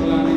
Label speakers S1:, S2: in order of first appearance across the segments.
S1: Solamente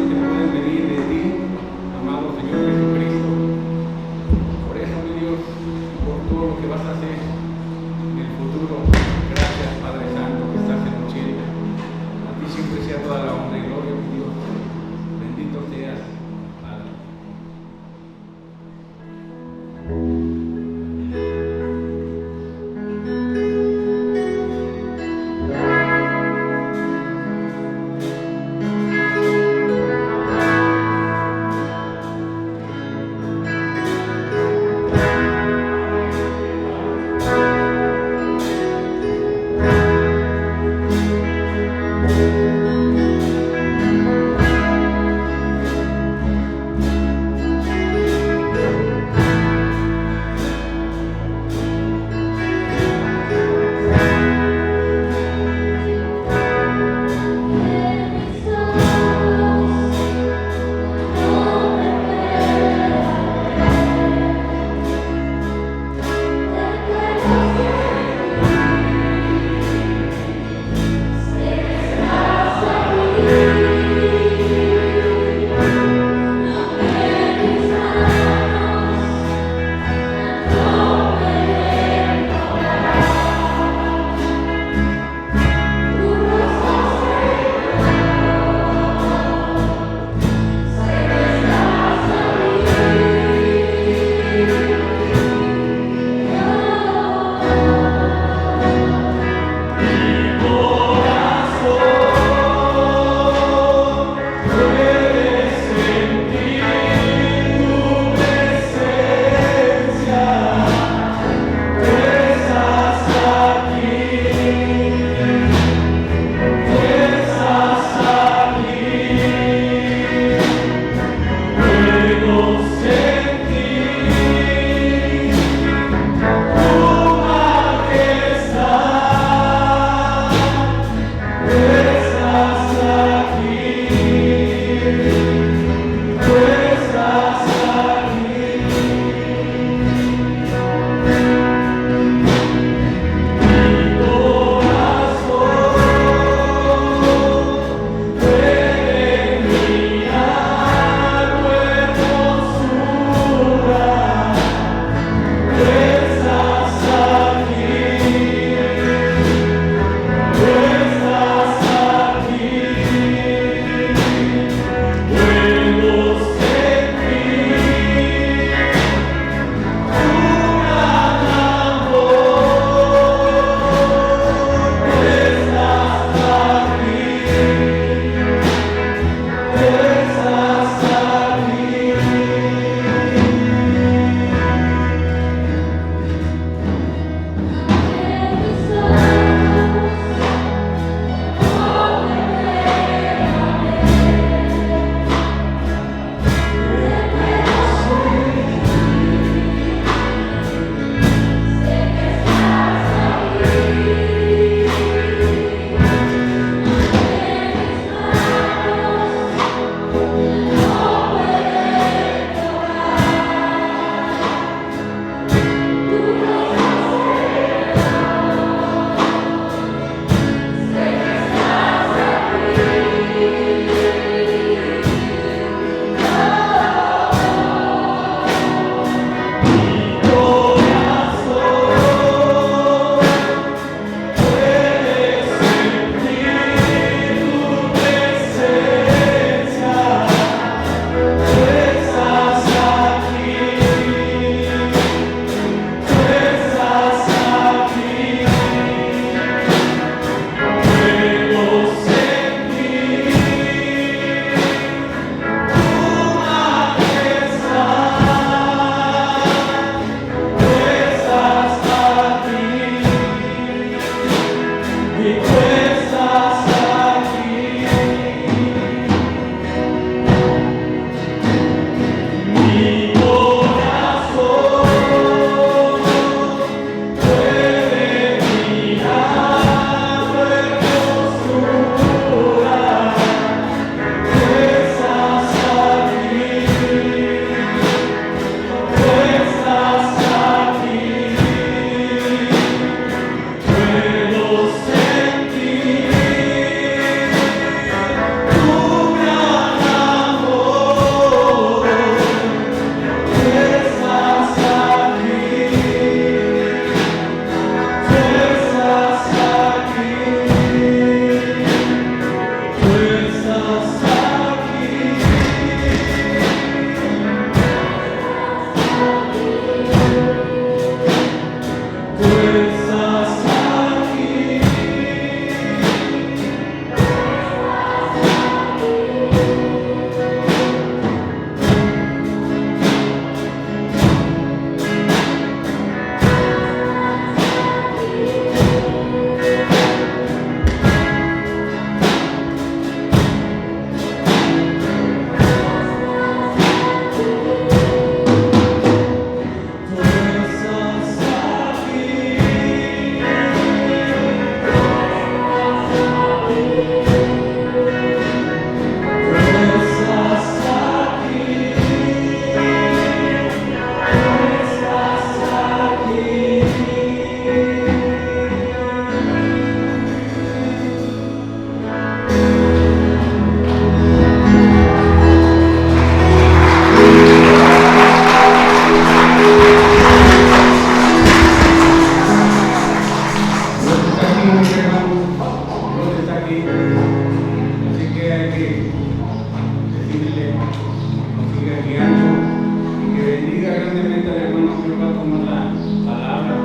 S1: pueda tomar la palabra,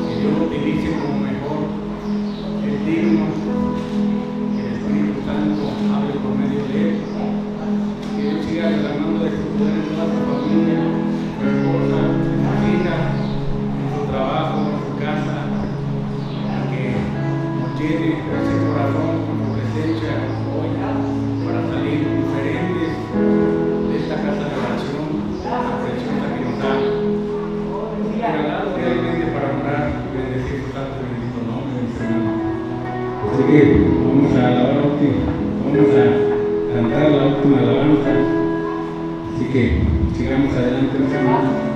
S1: que Dios lo utilice como mejor, es digno, que el Espíritu Santo hable por medio de él, que Dios siga derramando de su poder en toda su familia, su esposa, sus hijas, en su trabajo, en su casa, y que nos llene ese corazón con su presencia hoy para salir diferentes de esta casa de oración, la preciosa que nos ha regalado realmente para orar y bendecir su santo y bendito nombre, mis hermanos. Así que vamos a alabar a última, vamos a cantar la última alabanza. Así que sigamos adelante, mis hermanos.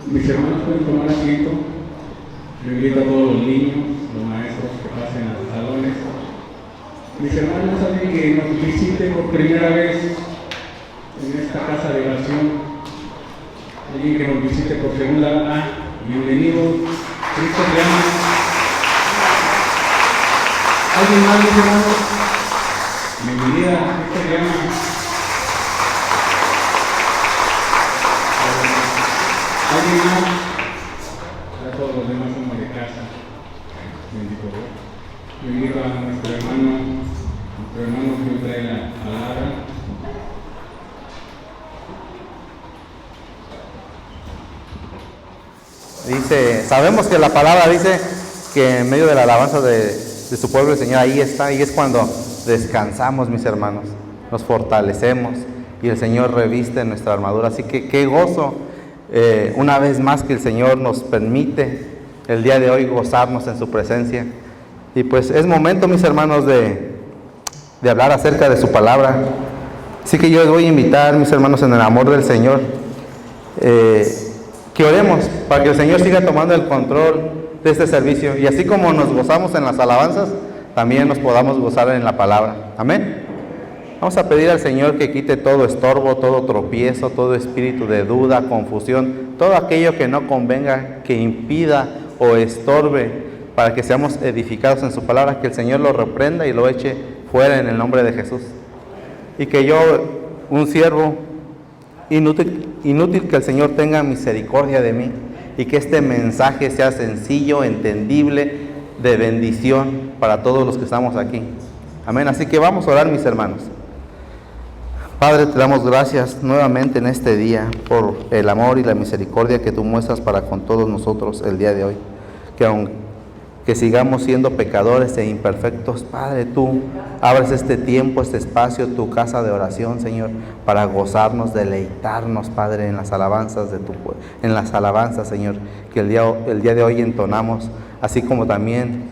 S1: Mis hermanos pueden tomar asiento. Yo invito a todos los niños, los maestros que pasen a los salones. Mis hermanos, alguien que nos visite por primera vez en esta casa de oración, alguien que nos visite por segunda vez, bienvenido. Cristo te ama. ¿Alguien más, mis hermanos? Bienvenida, Cristo te ama. ¿Alguien más? A todos los demás somos de casa. Bendito Dios. Yo invito a nuestro hermano que trae la palabra.
S2: Dice, sabemos que la palabra dice que en medio de la alabanza de su pueblo el Señor ahí está, y es cuando descansamos, mis hermanos, nos fortalecemos y el Señor reviste nuestra armadura. Así que qué gozo, una vez más, que el Señor nos permite el día de hoy gozarnos en su presencia. Y pues es momento, mis hermanos, de hablar acerca de su palabra. Así que yo les voy a invitar, mis hermanos, en el amor del Señor, que oremos para que el Señor siga tomando el control de este servicio, y así como nos gozamos en las alabanzas, también nos podamos gozar en la palabra. Amén. Vamos a pedir al Señor que quite todo estorbo, todo tropiezo, todo espíritu de duda, confusión, todo aquello que no convenga, que impida o estorbe para que seamos edificados en su palabra, que el Señor lo reprenda y lo eche fuera en el nombre de Jesús. Y que yo, un siervo inútil, que el Señor tenga misericordia de mí y que este mensaje sea sencillo, entendible, de bendición para todos los que estamos aquí. Amén. Así que vamos a orar, mis hermanos. Padre, te damos gracias nuevamente en este día por el amor y la misericordia que tú muestras para con todos nosotros el día de hoy. Que aunque sigamos siendo pecadores e imperfectos, Padre, tú abres este tiempo, este espacio, tu casa de oración, Señor, para gozarnos, deleitarnos, Padre, en las alabanzas en las alabanzas, Señor, que el día de hoy entonamos, así como también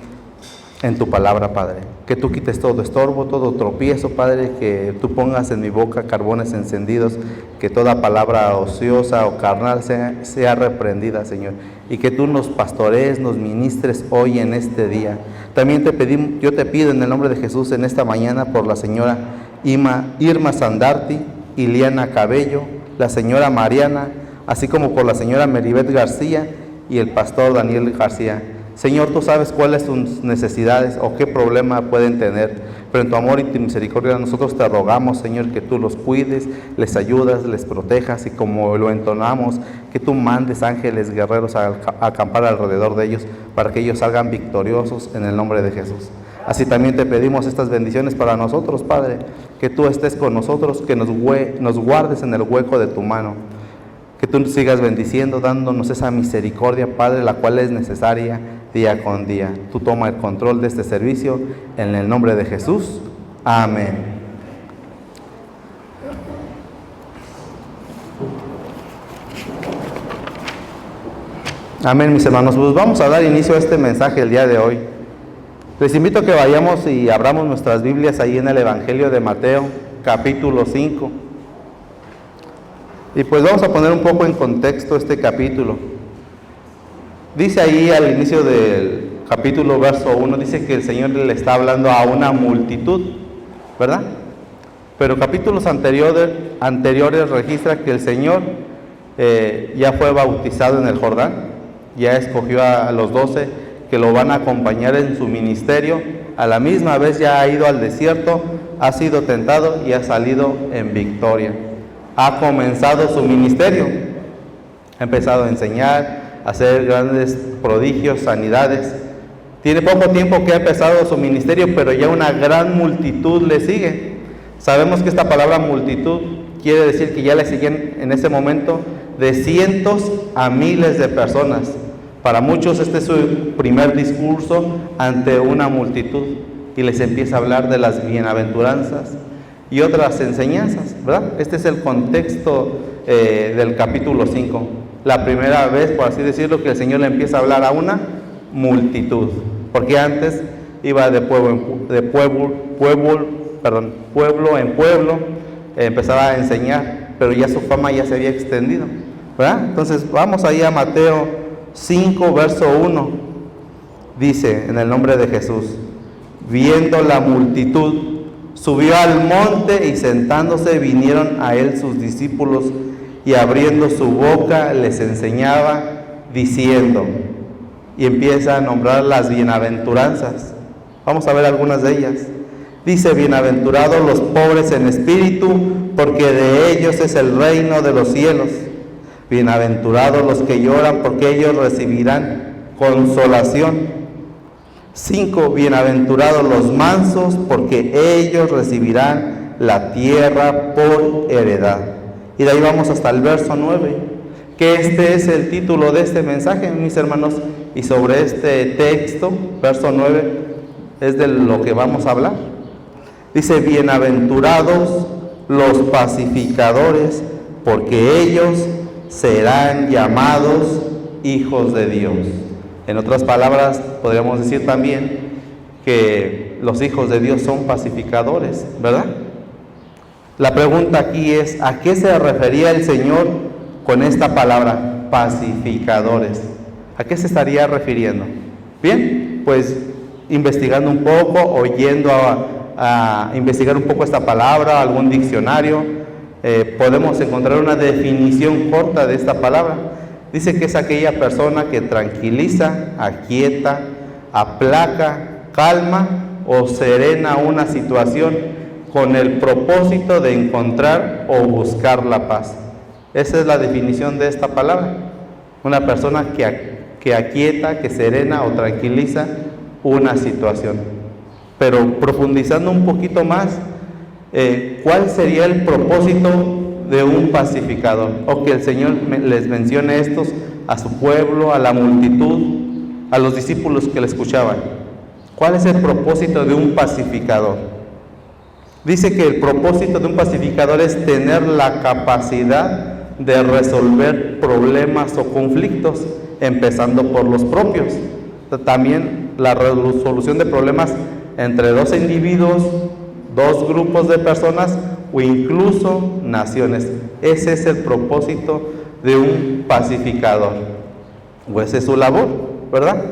S2: en tu palabra, Padre. Que tú quites todo estorbo, todo tropiezo, Padre, que tú pongas en mi boca carbones encendidos, que toda palabra ociosa o carnal sea reprendida, Señor, y que tú nos pastorees, nos ministres hoy en este día. También yo te pido en el nombre de Jesús en esta mañana por la señora Irma Sandarti, Iliana Cabello, la señora Mariana, así como por la señora Meribet García y el pastor Daniel García. Señor, tú sabes cuáles son sus necesidades o qué problema pueden tener, pero en tu amor y tu misericordia nosotros te rogamos, Señor, que tú los cuides, les ayudas, les protejas, y como lo entonamos, que tú mandes ángeles guerreros a acampar alrededor de ellos para que ellos salgan victoriosos en el nombre de Jesús. Así también te pedimos estas bendiciones para nosotros, Padre, que tú estés con nosotros, que nos guardes en el hueco de tu mano, que tú sigas bendiciendo, dándonos esa misericordia, Padre, la cual es necesaria día con día. Tú toma el control de este servicio en el nombre de Jesús. Amén. Amén, mis hermanos. Pues vamos a dar inicio a este mensaje el día de hoy. Les invito a que vayamos y abramos nuestras Biblias ahí en el Evangelio de Mateo, capítulo 5. Y pues vamos a poner un poco en contexto este capítulo. Dice ahí al inicio del capítulo, verso 1, dice que el Señor le está hablando a una multitud, ¿verdad? Pero capítulos anteriores registra que el Señor ya fue bautizado en el Jordán, ya escogió a los 12 que lo van a acompañar en su ministerio, a la misma vez ya ha ido al desierto, ha sido tentado y ha salido en victoria. Ha comenzado su ministerio, ha empezado a enseñar, a hacer grandes prodigios, sanidades. Tiene poco tiempo que ha empezado su ministerio, pero ya una gran multitud le sigue. Sabemos que esta palabra multitud quiere decir que ya le siguen en ese momento de cientos a miles de personas. Para muchos este es su primer discurso ante una multitud y les empieza a hablar de las bienaventuranzas y otras enseñanzas, ¿verdad? Este es el contexto del capítulo 5. La primera vez, por así decirlo, que el Señor le empieza a hablar a una multitud, porque antes iba de pueblo en pueblo, empezaba a enseñar, pero ya su fama ya se había extendido. ¿verdad? Entonces vamos ahí a Mateo 5, verso 1. Dice, en el nombre de Jesús: viendo la multitud, subió al monte y sentándose vinieron a él sus discípulos, y abriendo su boca les enseñaba diciendo, y empieza a nombrar las bienaventuranzas. Vamos a ver algunas de ellas. Dice: bienaventurados los pobres en espíritu, porque de ellos es el reino de los cielos. Bienaventurados los que lloran, porque ellos recibirán consolación. 5. Bienaventurados los mansos, porque ellos recibirán la tierra por heredad. Y de ahí vamos hasta el verso 9, que este es el título de este mensaje, mis hermanos, y sobre este texto, verso 9, es de lo que vamos a hablar. Dice: bienaventurados los pacificadores, porque ellos serán llamados hijos de Dios. En otras palabras, podríamos decir también que los hijos de Dios son pacificadores, ¿verdad? La pregunta aquí es: ¿a qué se refería el Señor con esta palabra, pacificadores? ¿A qué se estaría refiriendo? Bien, pues investigando un poco, oyendo a investigar un poco esta palabra, algún diccionario, podemos encontrar una definición corta de esta palabra. Dice que es aquella persona que tranquiliza, aquieta, aplaca, calma o serena una situación con el propósito de encontrar o buscar la paz. Esa es la definición de esta palabra. Una persona que aquieta, que serena o tranquiliza una situación. Pero profundizando un poquito más, ¿cuál sería el propósito de un pacificador? O que el Señor les mencione estos a su pueblo, a la multitud, a los discípulos que le escuchaban. ¿Cuál es el propósito de un pacificador? Dice que el propósito de un pacificador es tener la capacidad de resolver problemas o conflictos, empezando por los propios. También la resolución de problemas entre dos individuos, dos grupos de personas o incluso naciones. Ese es el propósito de un pacificador, o esa es su labor, ¿verdad?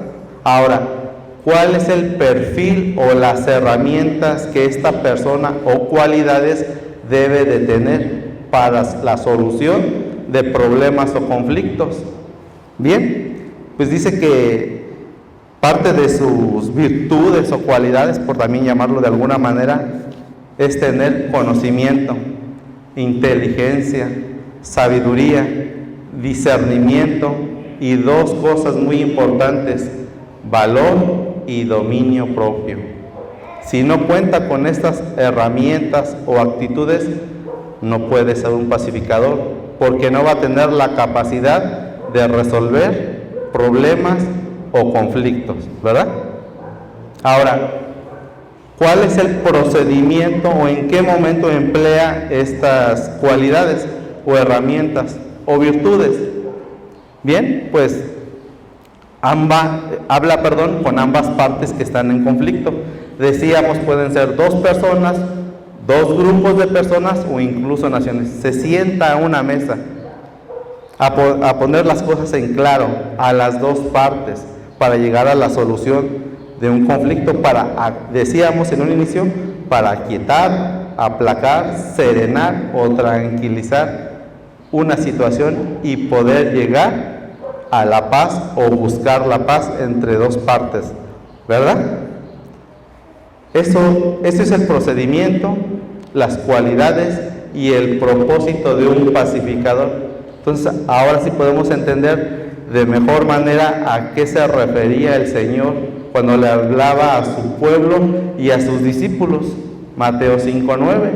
S2: Ahora, ¿cuál es el perfil o las herramientas que esta persona o cualidades debe de tener para la solución de problemas o conflictos? Bien, pues dice que parte de sus virtudes o cualidades, por también llamarlo de alguna manera, es tener conocimiento, inteligencia, sabiduría, discernimiento y dos cosas muy importantes: valor y dominio propio. Si no cuenta con estas herramientas o actitudes, no puede ser un pacificador, porque no va a tener la capacidad de resolver problemas o conflictos, ¿verdad? Ahora, ¿cuál es el procedimiento o en qué momento emplea estas cualidades o herramientas o virtudes? Bien, pues habla con ambas partes que están en conflicto. Decíamos, pueden ser dos personas, dos grupos de personas o incluso naciones. Se sienta a una mesa a poner las cosas en claro a las dos partes para llegar a la solución de un conflicto, decíamos en un inicio, para aquietar, aplacar, serenar o tranquilizar una situación y poder llegar a la paz o buscar la paz entre dos partes, ¿verdad? Ese es el procedimiento, las cualidades y el propósito de un pacificador. Entonces, ahora sí podemos entender de mejor manera a qué se refería el Señor cuando le hablaba a su pueblo y a sus discípulos. Mateo 5:9.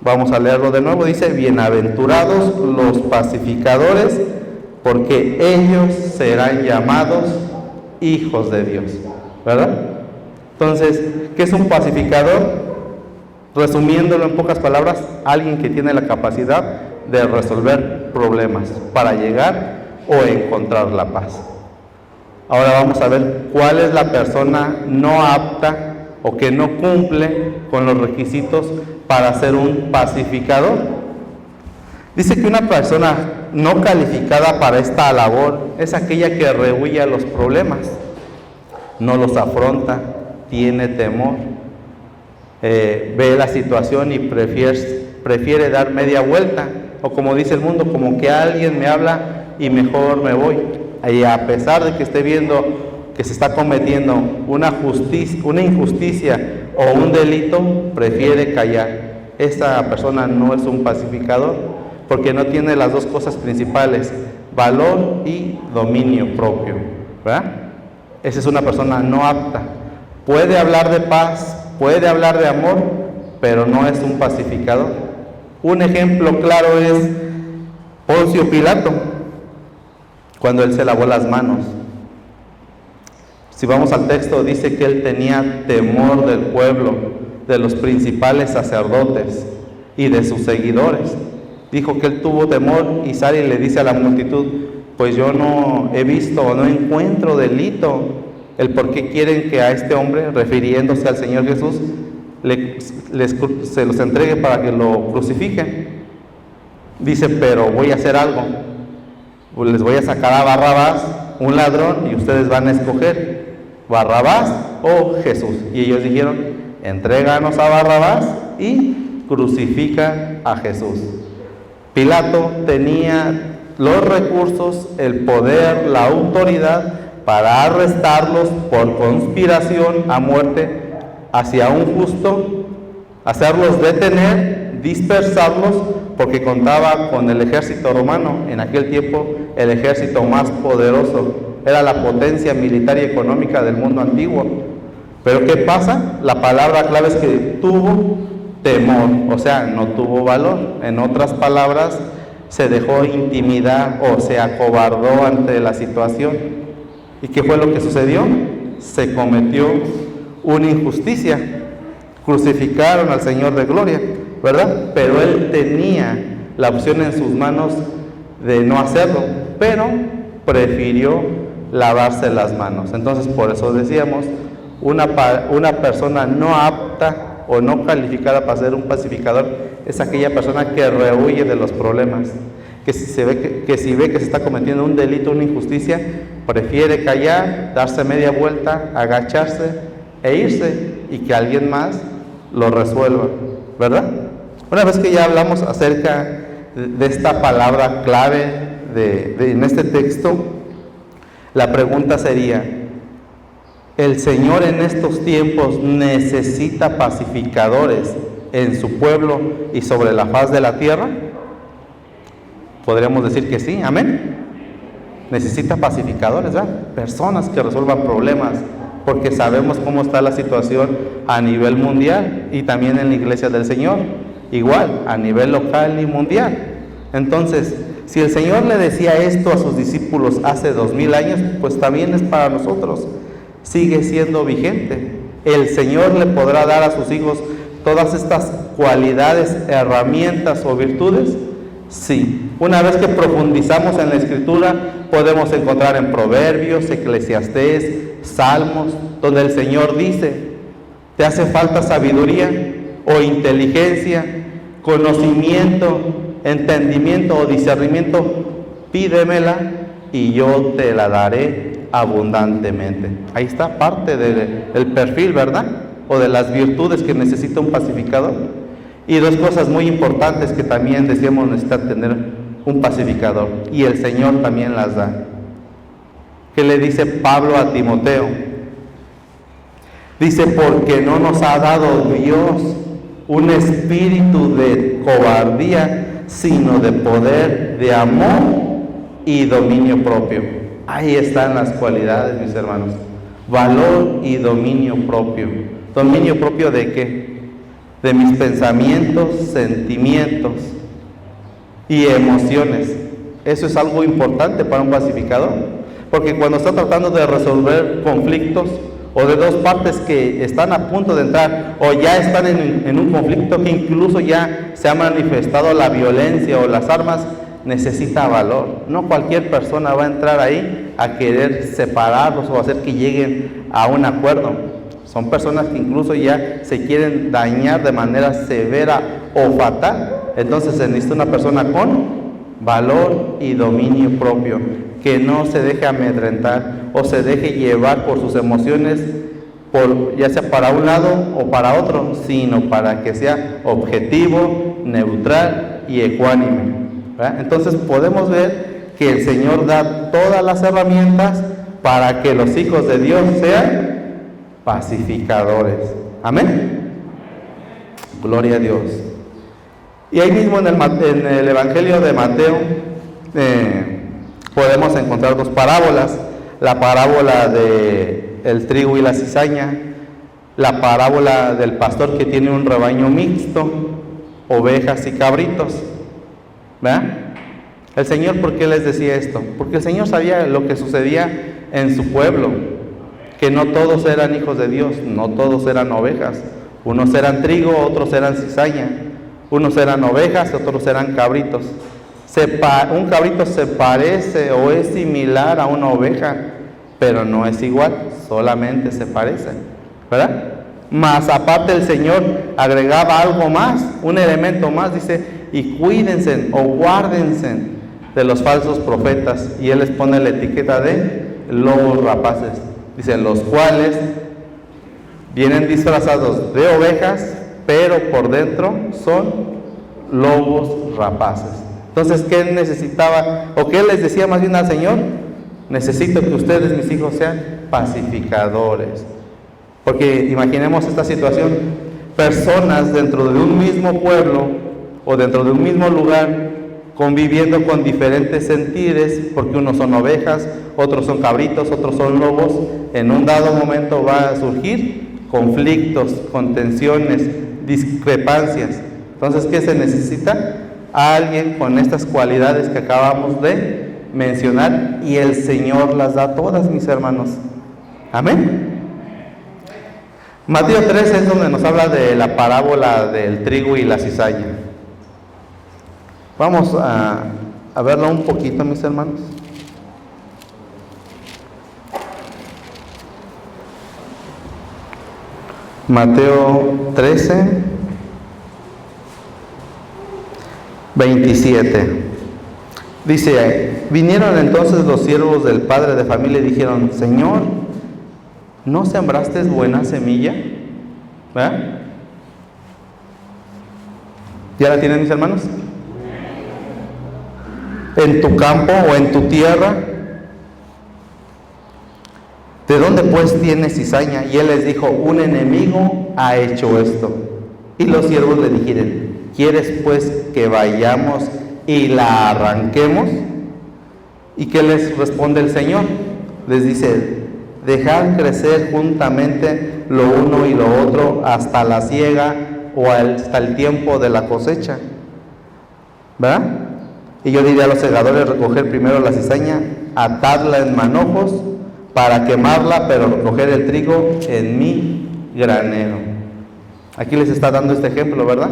S2: Vamos a leerlo de nuevo. Dice: bienaventurados los pacificadores, porque ellos serán llamados hijos de Dios, ¿verdad? Entonces, ¿qué es un pacificador? Resumiéndolo en pocas palabras, alguien que tiene la capacidad de resolver problemas para llegar o encontrar la paz. Ahora vamos a ver cuál es la persona no apta o que no cumple con los requisitos para ser un pacificador. Dice que una persona no calificada para esta labor es aquella que rehúye a los problemas, no los afronta, tiene temor, ve la situación y prefiere dar media vuelta, o como dice el mundo, como que alguien me habla y mejor me voy. Y a pesar de que esté viendo que se está cometiendo una injusticia o un delito, prefiere callar. Esta persona no es un pacificador, porque no tiene las dos cosas principales, valor y dominio propio, ¿verdad? Esa es una persona no apta. Puede hablar de paz, puede hablar de amor, pero no es un pacificador. Un ejemplo claro es Poncio Pilato, cuando él se lavó las manos. Si vamos al texto, dice que él tenía temor del pueblo, de los principales sacerdotes y de sus seguidores. Dijo que él tuvo temor y sale y le dice a la multitud: pues yo no he visto o no encuentro delito el por qué quieren que a este hombre, refiriéndose al Señor Jesús, se los entregue para que lo crucifiquen. Dice: pero voy a hacer algo, les voy a sacar a Barrabás, un ladrón, y ustedes van a escoger Barrabás o Jesús. Y ellos dijeron: entréganos a Barrabás y crucifica a Jesús. Pilato tenía los recursos, el poder, la autoridad para arrestarlos por conspiración a muerte hacia un justo, hacerlos detener, dispersarlos, porque contaba con el ejército romano. En aquel tiempo el ejército más poderoso, era la potencia militar y económica del mundo antiguo. Pero ¿qué pasa? La palabra clave es que tuvo temor, o sea, no tuvo valor. En otras palabras, se dejó intimidar o se acobardó ante la situación. ¿Y qué fue lo que sucedió? Se cometió una injusticia. Crucificaron al Señor de gloria, ¿verdad? Pero él tenía la opción en sus manos de no hacerlo, pero prefirió lavarse las manos. Entonces, por eso decíamos, una persona no apta o no calificada para ser un pacificador es aquella persona que rehuye de los problemas, que si ve que se está cometiendo un delito, una injusticia, prefiere callar, darse media vuelta, agacharse e irse, y que alguien más lo resuelva, ¿verdad? Una vez que ya hablamos acerca de esta palabra clave en este texto, la pregunta sería: ¿el Señor en estos tiempos necesita pacificadores en su pueblo y sobre la faz de la tierra? Podríamos decir que sí, amén. Necesita pacificadores, ¿verdad? Personas que resuelvan problemas, porque sabemos cómo está la situación a nivel mundial y también en la iglesia del Señor, igual, a nivel local y mundial. Entonces, si el Señor le decía esto a sus discípulos hace 2000 años, pues también es para nosotros. Sigue siendo vigente. El Señor le podrá dar a sus hijos todas estas cualidades, herramientas o virtudes. Sí. Una vez que profundizamos en la Escritura, podemos encontrar en Proverbios, Eclesiastés, Salmos, donde el Señor dice: ¿te hace falta sabiduría o inteligencia, conocimiento, entendimiento o discernimiento? Pídemela y yo te la daré abundantemente. Ahí está parte del perfil, ¿verdad? O de las virtudes que necesita un pacificador. Y dos cosas muy importantes que también decíamos necesita tener un pacificador, y el Señor también las da. ¿Qué le dice Pablo a Timoteo? Dice: porque no nos ha dado Dios un espíritu de cobardía, sino de poder, de amor y dominio propio. Ahí están las cualidades, mis hermanos: valor y dominio propio. ¿Dominio propio de qué? De mis pensamientos, sentimientos y emociones. Eso es algo importante para un pacificador, porque cuando está tratando de resolver conflictos o de dos partes que están a punto de entrar o ya están en un conflicto que incluso ya se ha manifestado la violencia o las armas, necesita valor. No cualquier persona va a entrar ahí a querer separarlos o hacer que lleguen a un acuerdo. Son personas que incluso ya se quieren dañar de manera severa o fatal. Entonces se necesita una persona con valor y dominio propio, que no se deje amedrentar o se deje llevar por sus emociones, ya sea para un lado o para otro, sino para que sea objetivo, neutral y ecuánime, ¿verdad? Entonces podemos ver que el Señor da todas las herramientas para que los hijos de Dios sean pacificadores. Amén. Gloria a Dios. Y ahí mismo en el Evangelio de Mateo podemos encontrar dos parábolas: la parábola de el trigo y la cizaña, la parábola del pastor que tiene un rebaño mixto, ovejas y cabritos, ¿verdad? El Señor, ¿por qué les decía esto? Porque el Señor sabía lo que sucedía en su pueblo, que no todos eran hijos de Dios, no todos eran ovejas, unos eran trigo, otros eran cizaña, unos eran ovejas, otros eran cabritos. Un cabrito se parece o es similar a una oveja, pero no es igual, solamente se parece, ¿verdad? Más aparte el Señor agregaba algo más, un elemento más, dice: y cuídense o guárdense de los falsos profetas, y Él les pone la etiqueta de lobos rapaces, dice, los cuales vienen disfrazados de ovejas, pero por dentro son lobos rapaces. Entonces, ¿qué necesitaba? ¿O qué les decía más bien al Señor? Necesito que ustedes, mis hijos, sean pacificadores. Porque imaginemos esta situación: personas dentro de un mismo pueblo o dentro de un mismo lugar, conviviendo con diferentes sentires, porque unos son ovejas, otros son cabritos, otros son lobos. En un dado momento va a surgir conflictos, contenciones, discrepancias. Entonces, ¿qué se necesita? Alguien con estas cualidades que acabamos de mencionar, y el Señor las da todas, mis hermanos. Amén. Mateo 13 es donde nos habla de la parábola del trigo y la cizaña. Vamos a verlo un poquito, mis hermanos. Mateo 13, 27. Dice: vinieron entonces los siervos del padre de familia y dijeron: Señor, ¿no sembraste buena semilla? ¿Verdad? ¿Ya la tienen, mis hermanos? En tu campo o en tu tierra. ¿De dónde pues tienes cizaña? Y él les dijo: un enemigo ha hecho esto. Y los siervos le dijeron: ¿quieres pues que vayamos y la arranquemos? ¿Y qué les responde el Señor? Les dice: dejad crecer juntamente lo uno y lo otro hasta la siega o hasta el tiempo de la cosecha, ¿verdad? Y yo diré a los segadores: recoger primero la cizaña, atadla en manojos para quemarla, pero recoger el trigo en mi granero. Aquí les está dando este ejemplo, ¿verdad?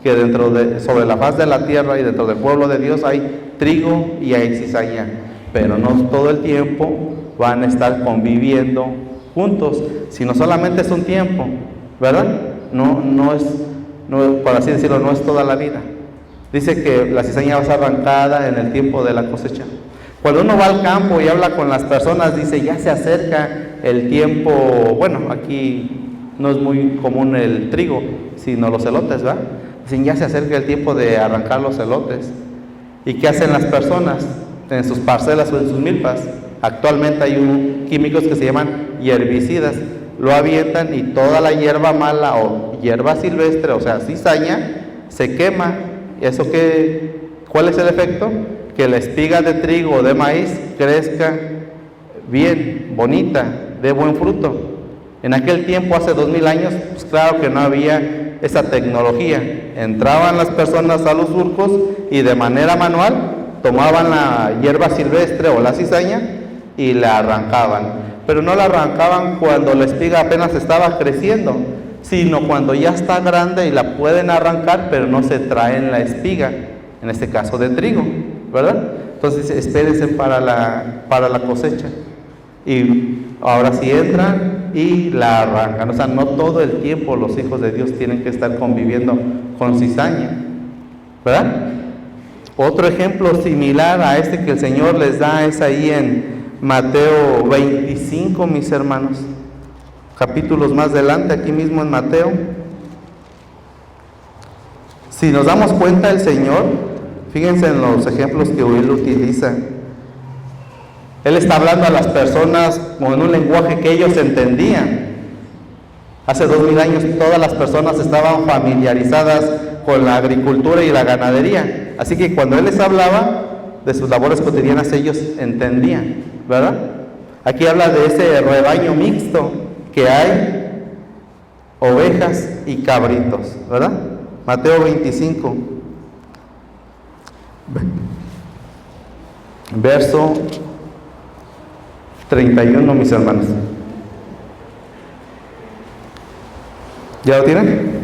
S2: Que sobre la faz de la tierra y dentro del pueblo de Dios hay trigo y hay cizaña, pero no todo el tiempo van a estar conviviendo juntos, sino solamente es un tiempo, ¿verdad? No es, por así decirlo, no es toda la vida. Dice que la cizaña va a ser arrancada en el tiempo de la cosecha. Cuando uno va al campo y habla con las personas, dice: ya se acerca el tiempo. Bueno, aquí no es muy común el trigo, sino los elotes, ¿verdad? Dicen: ya se acerca el tiempo de arrancar los elotes. ¿Y qué hacen las personas en sus parcelas o en sus milpas? Actualmente hay químicos que se llaman herbicidas. Lo avientan y toda la hierba mala o hierba silvestre, o sea, cizaña, se quema. ¿Y eso cuál es el efecto? Que la espiga de trigo o de maíz crezca bien, bonita, dé buen fruto. En aquel tiempo, hace 2000 años, pues claro que no había esa tecnología. Entraban las personas a los surcos y de manera manual tomaban la hierba silvestre o la cizaña y la arrancaban. Pero no la arrancaban cuando la espiga apenas estaba creciendo, sino cuando ya está grande y la pueden arrancar, pero no se traen la espiga, en este caso de trigo, ¿verdad? Entonces espérense para la cosecha. Y ahora sí entran y la arrancan. O sea, no todo el tiempo los hijos de Dios tienen que estar conviviendo con cizaña, ¿verdad? Otro ejemplo similar a este que el Señor les da es ahí en Mateo 25, mis hermanos. Capítulos más adelante, aquí mismo en Mateo. Si nos damos cuenta, el Señor, fíjense en los ejemplos que Él utiliza. Él está hablando a las personas con un lenguaje que ellos entendían. Hace 2000 años todas las personas estaban familiarizadas con la agricultura y la ganadería. Así que cuando Él les hablaba de sus labores cotidianas, ellos entendían, ¿verdad? Aquí habla de ese rebaño mixto que hay, ovejas y cabritos, ¿verdad? Mateo 25, verso 31, mis hermanos. ¿Ya lo tienen?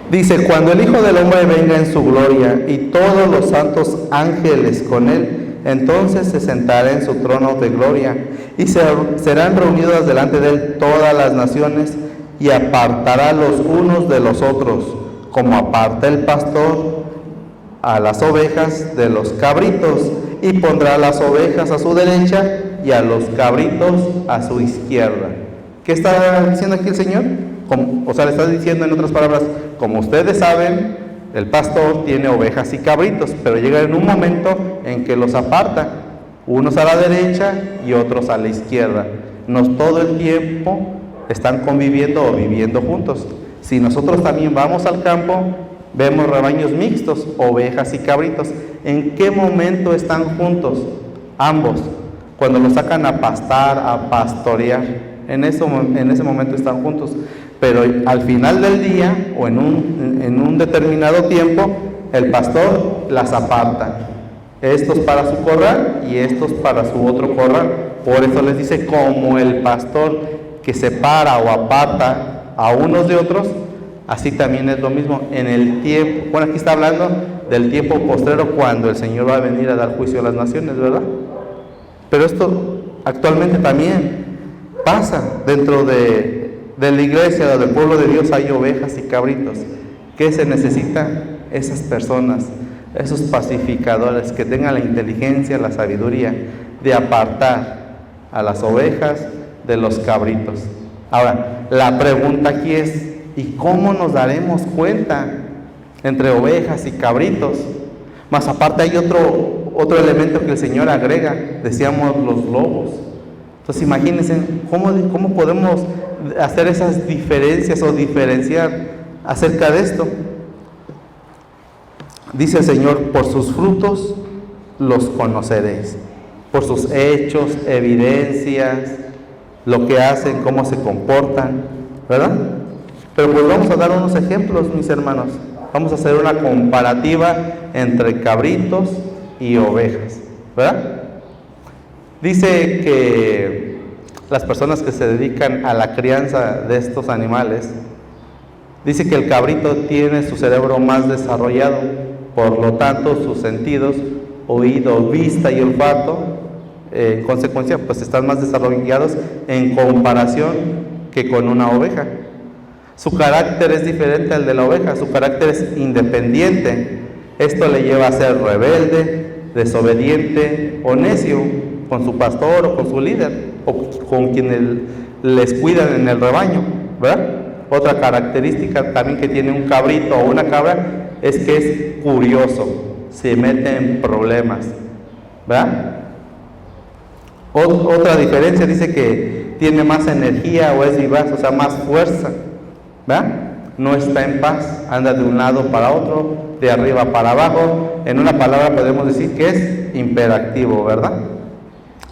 S2: Dice: cuando el Hijo del Hombre venga en su gloria y todos los santos ángeles con él, entonces se sentará en su trono de gloria y serán reunidas delante de él todas las naciones, y apartará los unos de los otros, como aparta el pastor a las ovejas de los cabritos, y pondrá las ovejas a su derecha y a los cabritos a su izquierda. ¿Qué está diciendo aquí el Señor? O sea, le está diciendo en otras palabras, como ustedes saben, el pastor tiene ovejas y cabritos, pero llega en un momento en que los aparta, unos a la derecha y otros a la izquierda. No todo el tiempo están conviviendo o viviendo juntos. Si nosotros también vamos al campo, vemos rebaños mixtos, ovejas y cabritos. ¿En qué momento están juntos? Ambos. Cuando los sacan a pastar, a pastorear, en ese momento están juntos. Pero al final del día o en un determinado tiempo, el pastor las aparta. Estos para su corral y estos para su otro corral. Por eso les dice, como el pastor que separa o aparta a unos de otros, así también es lo mismo en el tiempo. Bueno, aquí está hablando del tiempo postrero, cuando el Señor va a venir a dar juicio a las naciones, ¿verdad? Pero esto actualmente también pasa dentro de la iglesia, del pueblo de Dios. Hay ovejas y cabritos. ¿Qué se necesita? Esas personas, esos pacificadores que tengan la inteligencia, la sabiduría de apartar a las ovejas de los cabritos. Ahora, la pregunta aquí es, ¿y cómo nos daremos cuenta entre ovejas y cabritos? Más aparte hay otro elemento que el Señor agrega, decíamos los lobos. Entonces imagínense, ¿cómo podemos hacer esas diferencias o diferenciar acerca de esto? Dice el Señor, por sus frutos los conoceréis, por sus hechos, evidencias, lo que hacen, cómo se comportan, ¿verdad? Pero pues vamos a dar unos ejemplos, mis hermanos. Vamos a hacer una comparativa entre cabritos y ovejas, ¿verdad? Dice que las personas que se dedican a la crianza de estos animales, dice que el cabrito tiene su cerebro más desarrollado, por lo tanto sus sentidos, oído, vista y olfato, en consecuencia, pues están más desarrollados en comparación que con una oveja. Su carácter es diferente al de la oveja, su carácter es independiente. Esto le lleva a ser rebelde, desobediente o necio con su pastor o con su líder o con quienes les cuidan en el rebaño, ¿verdad? Otra característica también que tiene un cabrito o una cabra es que es curioso, se mete en problemas, ¿verdad? Otra diferencia, dice que tiene más energía o es vivaz, o sea, más fuerza, ¿verdad? No está en paz, anda de un lado para otro, de arriba para abajo. En una palabra podemos decir que es hiperactivo, ¿verdad?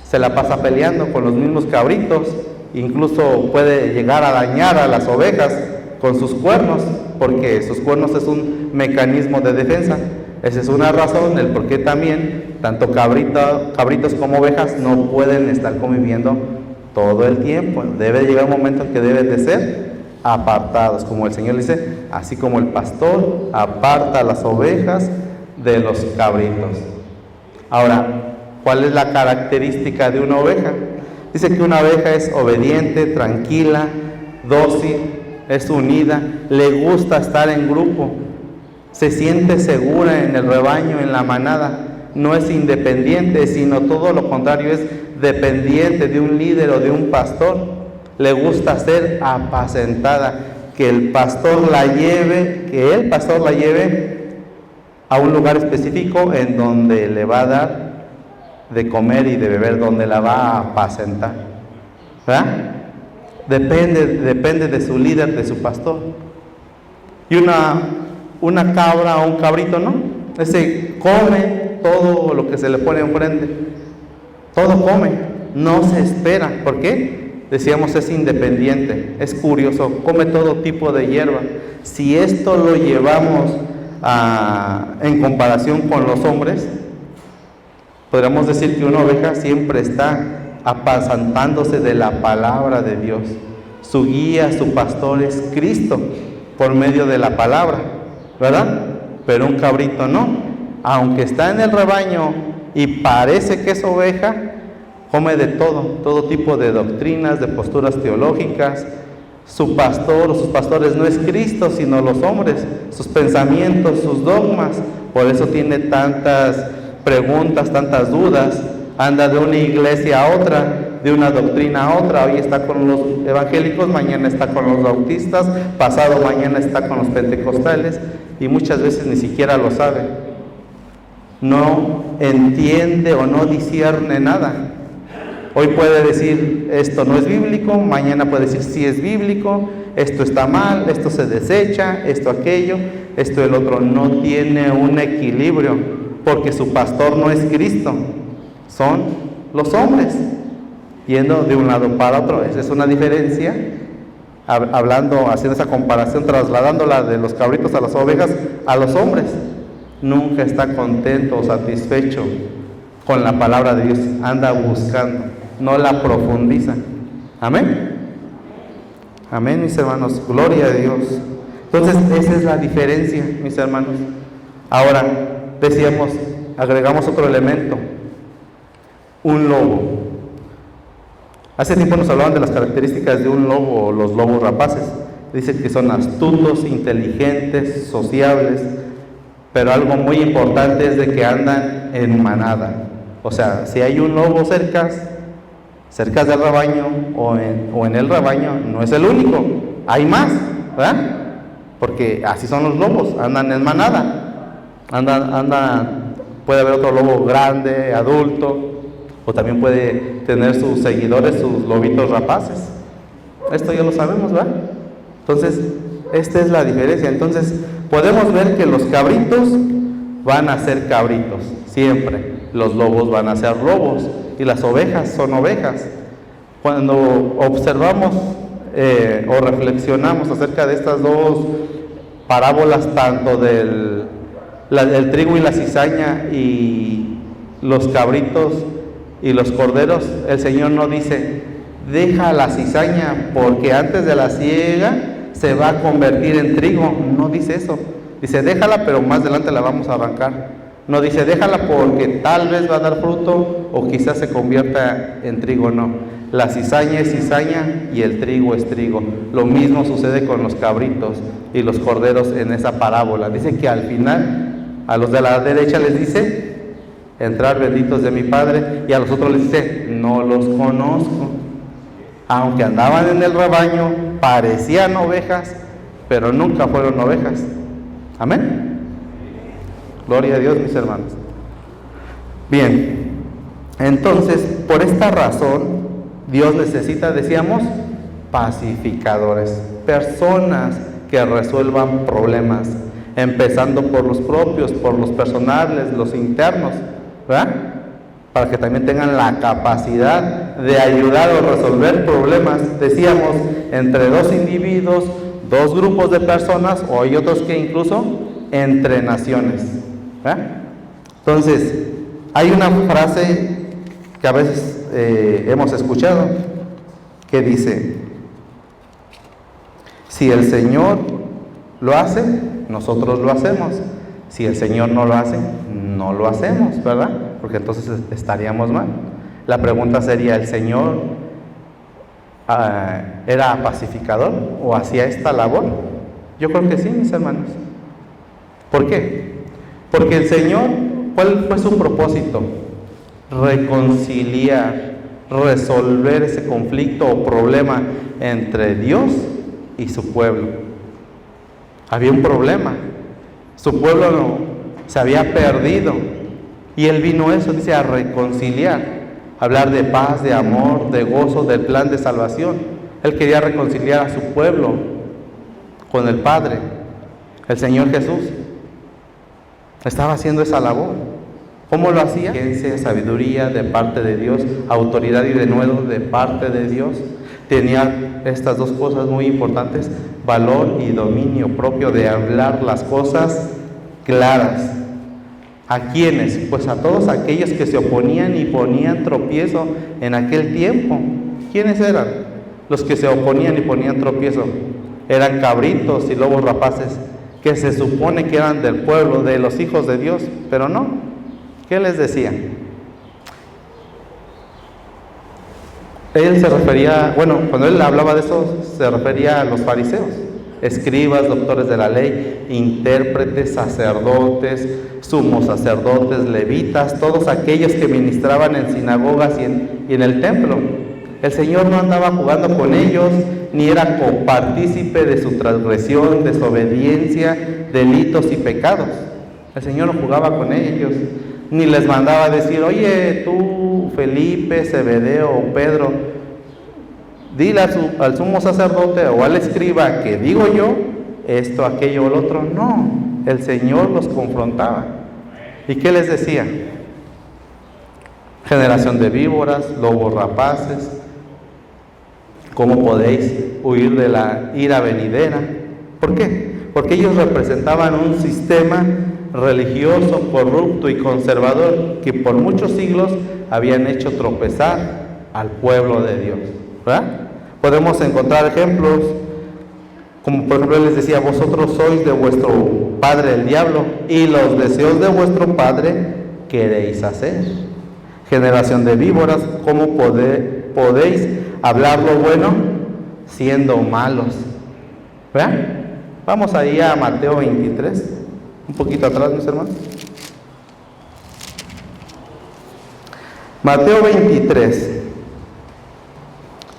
S2: Se la pasa peleando con los mismos cabritos, incluso puede llegar a dañar a las ovejas con sus cuernos, porque sus cuernos es un mecanismo de defensa. Esa es una razón, el por qué también tanto cabritos como ovejas no pueden estar conviviendo todo el tiempo. Debe llegar un momento en que deben de ser apartados, como el Señor dice, así como el pastor aparta a las ovejas de los cabritos. Ahora, ¿cuál es la característica de una oveja? Dice que una oveja es obediente, tranquila, dócil, es unida, le gusta estar en grupo. se siente segura en el rebaño, en la manada. No es independiente, sino todo lo contrario, es dependiente de un líder o de un pastor. Le gusta ser apacentada, que el pastor la lleve a un lugar específico en donde le va a dar de comer y de beber, donde la va a apacentar, ¿verdad? Depende de su líder, de su pastor. Y una cabra o un cabrito, ¿no? Ese come todo lo que se le pone enfrente, todo come, no se espera. ¿Por qué? Decíamos, es independiente, es curioso, come todo tipo de hierba. Si esto lo llevamos en comparación con los hombres, podríamos decir que una oveja siempre está apacentándose de la palabra de Dios. Su guía, su pastor es Cristo por medio de la palabra, ¿verdad? Pero un cabrito no, aunque está en el rebaño y parece que es oveja, come de todo tipo de doctrinas, de posturas teológicas. Su pastor o sus pastores no es Cristo, sino los hombres, sus pensamientos, sus dogmas. Por eso tiene tantas preguntas, tantas dudas. Anda de una iglesia a otra, de una doctrina a otra. Hoy está con los evangélicos, mañana está con los bautistas, pasado mañana está con los pentecostales, y muchas veces ni siquiera lo sabe. No entiende o no discierne nada. Hoy puede decir, esto no es bíblico, mañana puede decir, sí es bíblico, esto está mal, esto se desecha, esto aquello, esto el otro. No tiene un equilibrio, porque su pastor no es Cristo, son los hombres, yendo de un lado para otro. Esa es una diferencia, hablando, haciendo esa comparación, trasladándola de los cabritos a las ovejas, a los hombres. Nunca está contento o satisfecho con la palabra de Dios, anda buscando, no la profundiza. Amén. Amén, mis hermanos, gloria a Dios. Entonces, esa es la diferencia, mis hermanos. Ahora, decíamos, agregamos otro elemento, un lobo. Hace tiempo nos hablaban de las características de un lobo, o los lobos rapaces. Dicen que son astutos, inteligentes, sociables, pero algo muy importante es de que andan en manada. O sea, si hay un lobo cerca del rebaño o en el rebaño, no es el único, hay más, ¿verdad? Porque así son los lobos, andan en manada, puede haber otro lobo grande, adulto, o también puede tener sus seguidores, sus lobitos rapaces. Esto ya lo sabemos, ¿verdad? Entonces, esta es la diferencia. Entonces, podemos ver que los cabritos van a ser cabritos, siempre. Los lobos van a ser lobos y las ovejas son ovejas. Cuando observamos o reflexionamos acerca de estas dos parábolas, tanto del trigo y la cizaña y los cabritos y los corderos, el Señor no dice, deja la cizaña porque antes de la siega se va a convertir en trigo. No dice eso. Dice, déjala, pero más adelante la vamos a arrancar. No dice, déjala porque tal vez va a dar fruto o quizás se convierta en trigo. No, la cizaña es cizaña y el trigo es trigo. Lo mismo sucede con los cabritos y los corderos en esa parábola. Dice que al final, a los de la derecha les dice, entrar benditos de mi Padre, y a los otros les dice, no los conozco. Aunque andaban en el rebaño, parecían ovejas, pero nunca fueron ovejas. Amén. Gloria a Dios, mis hermanos. Bien, entonces, por esta razón, Dios necesita, decíamos, pacificadores, personas que resuelvan problemas, empezando por los propios, por los personales, los internos, ¿verdad? Para que también tengan la capacidad de ayudar o resolver problemas, decíamos, entre dos individuos, dos grupos de personas, o hay otros que incluso entre naciones, ¿verdad? Entonces, hay una frase que a veces hemos escuchado que dice, si el Señor lo hace, nosotros lo hacemos. Si el Señor no lo hace, no lo hacemos, ¿verdad? Porque entonces estaríamos mal. La pregunta sería, ¿el Señor era pacificador o hacía esta labor? Yo creo que sí, mis hermanos. ¿Por qué? Porque el Señor, ¿cuál fue su propósito? Reconciliar, resolver ese conflicto o problema entre Dios y su pueblo. Había un problema, su pueblo se había perdido y Él vino eso, dice, a reconciliar, hablar de paz, de amor, de gozo, del plan de salvación. Él quería reconciliar a su pueblo con el Padre. El Señor Jesús estaba haciendo esa labor. ¿Cómo lo hacía? Ciencia, sabiduría de parte de Dios, autoridad y denuedo de parte de Dios. Tenía estas dos cosas muy importantes: valor y dominio propio de hablar las cosas claras. ¿A quiénes? Pues a todos aquellos que se oponían y ponían tropiezo en aquel tiempo. ¿Quiénes eran? Los que se oponían y ponían tropiezo. Eran cabritos y lobos rapaces, que se supone que eran del pueblo, de los hijos de Dios, pero no. ¿Qué les decía? Él se refería, cuando él hablaba de eso, se refería a los fariseos, escribas, doctores de la ley, intérpretes, sacerdotes, sumos sacerdotes, levitas, todos aquellos que ministraban en sinagogas y en el templo. El Señor no andaba jugando con ellos, ni era copartícipe de su transgresión, desobediencia, delitos y pecados. El Señor no jugaba con ellos, ni les mandaba a decir: oye, tú, Felipe, Zebedeo o Pedro, dile al sumo sacerdote o al escriba que digo yo esto, aquello o lo otro. No, el Señor los confrontaba. ¿Y qué les decía? Generación de víboras, lobos rapaces, ¿cómo podéis huir de la ira venidera? ¿Por qué? Porque ellos representaban un sistema religioso, corrupto y conservador que por muchos siglos habían hecho tropezar al pueblo de Dios, ¿verdad? Podemos encontrar ejemplos, como por ejemplo les decía: vosotros sois de vuestro padre el diablo, y los deseos de vuestro padre queréis hacer. Generación de víboras, ¿cómo podéis hablar lo bueno siendo malos? ¿Verdad? Vamos ahí a Mateo 23, un poquito atrás, mis hermanos. Mateo 23.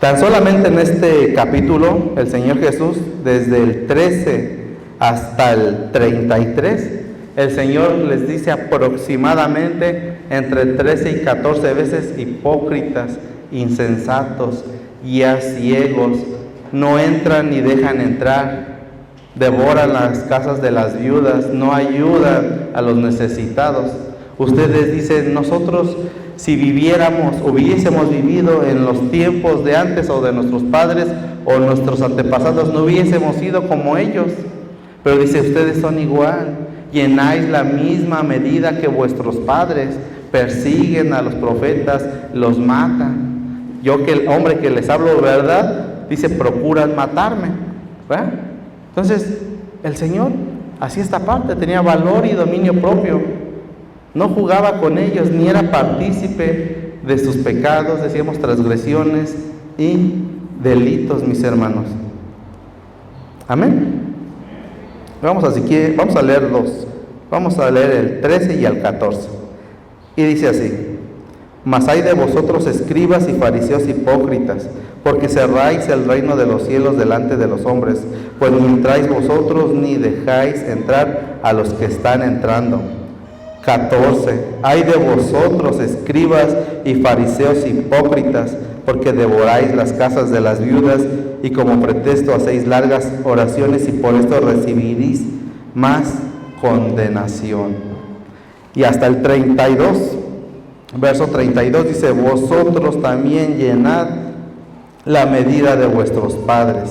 S2: Tan solamente en este capítulo, el Señor Jesús, desde el 13 hasta el 33, el Señor les dice aproximadamente entre 13 y 14 veces: hipócritas, insensatos, guías ciegos, no entran ni dejan entrar, devoran las casas de las viudas, no ayudan a los necesitados. Ustedes dicen: nosotros, si hubiésemos vivido en los tiempos de antes o de nuestros padres o nuestros antepasados, no hubiésemos sido como ellos. Pero dice: ustedes son igual, llenáis la misma medida que vuestros padres, persiguen a los profetas, los matan. Yo, que el hombre que les hablo verdad, dice: procuran matarme, ¿verdad? Entonces el Señor hacía esta parte, tenía valor y dominio propio, no jugaba con ellos, ni era partícipe de sus pecados, decíamos, transgresiones y delitos, mis hermanos. Amén. Vamos a leer dos. Vamos a leer el 13 y el 14. Y dice así: mas hay de vosotros, escribas y fariseos hipócritas, porque cerráis el reino de los cielos delante de los hombres, pues ni entráis vosotros ni dejáis entrar a los que están entrando. 14. Hay de vosotros, escribas y fariseos hipócritas, porque devoráis las casas de las viudas y como pretexto hacéis largas oraciones, y por esto recibiréis más condenación. Y hasta el 32, verso 32 dice: vosotros también llenad la medida de vuestros padres.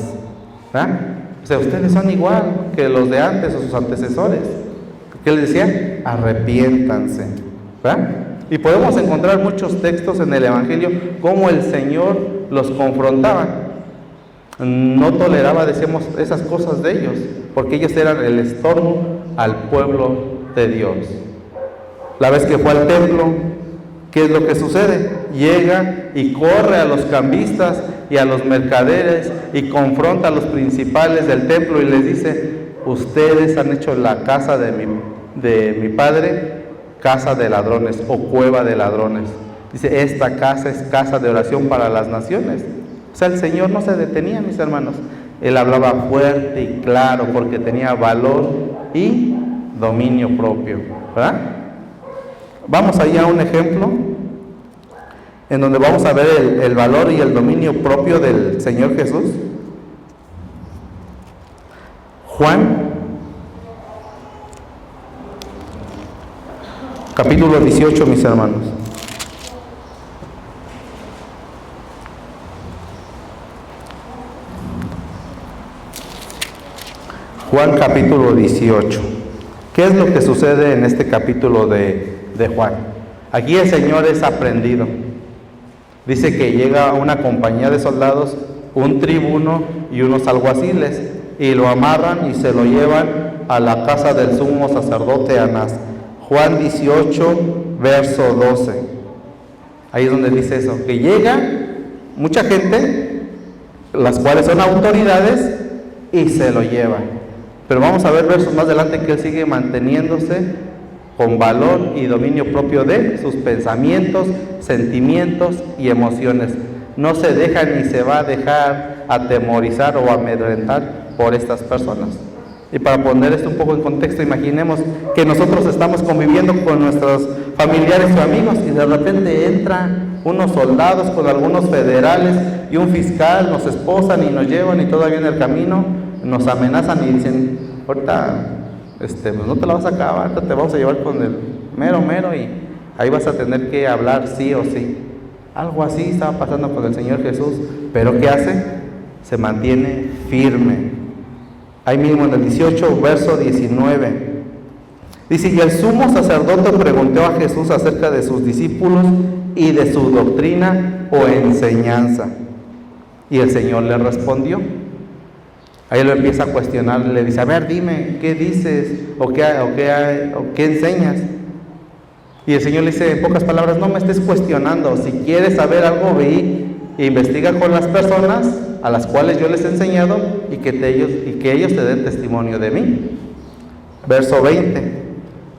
S2: ¿verdad? O sea, ustedes son igual que los de antes o sus antecesores. ¿Qué les decía? Arrepiéntanse, ¿verdad? Y podemos encontrar muchos textos en el Evangelio cómo el Señor los confrontaba. No toleraba, decíamos, esas cosas de ellos, porque ellos eran el estorbo al pueblo de Dios. La vez que fue al templo, ¿qué es lo que sucede? Llega y corre a los cambistas y a los mercaderes y confronta a los principales del templo y les dice: ustedes han hecho la casa de mi padre casa de ladrones o cueva de ladrones. Dice, esta casa es casa de oración para las naciones. O sea, el Señor no se detenía, mis hermanos. Él hablaba fuerte y claro porque tenía valor y dominio propio, ¿verdad? Vamos allá a un ejemplo en donde vamos a ver el valor y el dominio propio del Señor Jesús. Juan, capítulo 18, mis hermanos. Juan capítulo 18. ¿Qué es lo que sucede en este capítulo de Juan? Aquí el Señor es aprendido. Dice que llega una compañía de soldados, un tribuno y unos alguaciles, y lo amarran y se lo llevan a la casa del sumo sacerdote Anás. Juan 18, verso 12. Ahí es donde dice eso, que llega mucha gente, las cuales son autoridades, y se lo llevan. Pero vamos a ver versos más adelante que él sigue manteniéndose con valor y dominio propio de sus pensamientos, sentimientos y emociones. No se deja ni se va a dejar atemorizar o amedrentar por estas personas. Y para poner esto un poco en contexto, imaginemos que nosotros estamos conviviendo con nuestros familiares o amigos y de repente entran unos soldados con algunos federales y un fiscal, nos esposan y nos llevan y todavía en el camino nos amenazan y dicen, ahorita pues no te la vas a acabar, ahorita te vamos a llevar con el mero y ahí vas a tener que hablar sí o sí. Algo así estaba pasando con el Señor Jesús, pero ¿qué hace? Se mantiene firme. Ahí mismo en el 18, verso 19, dice, y el sumo sacerdote preguntó a Jesús acerca de sus discípulos y de su doctrina o enseñanza. Y el Señor le respondió. Ahí lo empieza a cuestionar, le dice, a ver, dime, ¿qué dices? ¿O qué enseñas? Y el Señor le dice, en pocas palabras, no me estés cuestionando. Si quieres saber algo, ve e investiga con las personas a las cuales yo les he enseñado y que ellos te den testimonio de mí. Verso 20,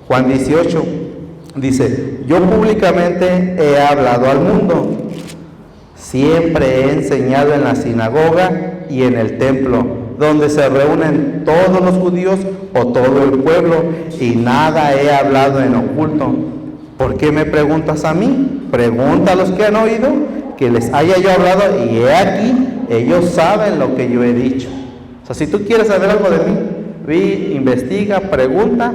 S2: Juan 18, dice, yo públicamente he hablado al mundo. Siempre he enseñado en la sinagoga y en el templo, donde se reúnen todos los judíos o todo el pueblo, y nada he hablado en oculto. ¿Por qué me preguntas a mí? Pregunta a los que han oído que les haya yo hablado, y he aquí, ellos saben lo que yo he dicho. O sea, si tú quieres saber algo de mí, ve, investiga, pregunta,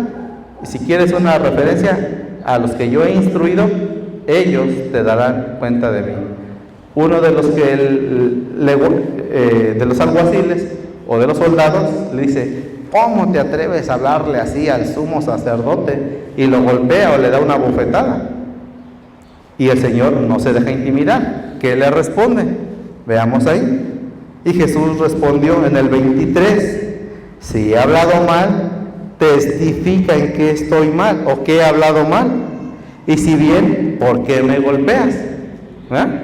S2: y si quieres una referencia a los que yo he instruido, ellos te darán cuenta de mí. Uno de los de los alguaciles o de los soldados le dice, ¿cómo te atreves a hablarle así al sumo sacerdote? Y lo golpea o le da una bofetada. Y el Señor no se deja intimidar. ¿Qué le responde? Veamos ahí. Y Jesús respondió en el 23, si he hablado mal, testifica en qué estoy mal o qué he hablado mal. Y si bien, ¿por qué me golpeas? ¿Verdad?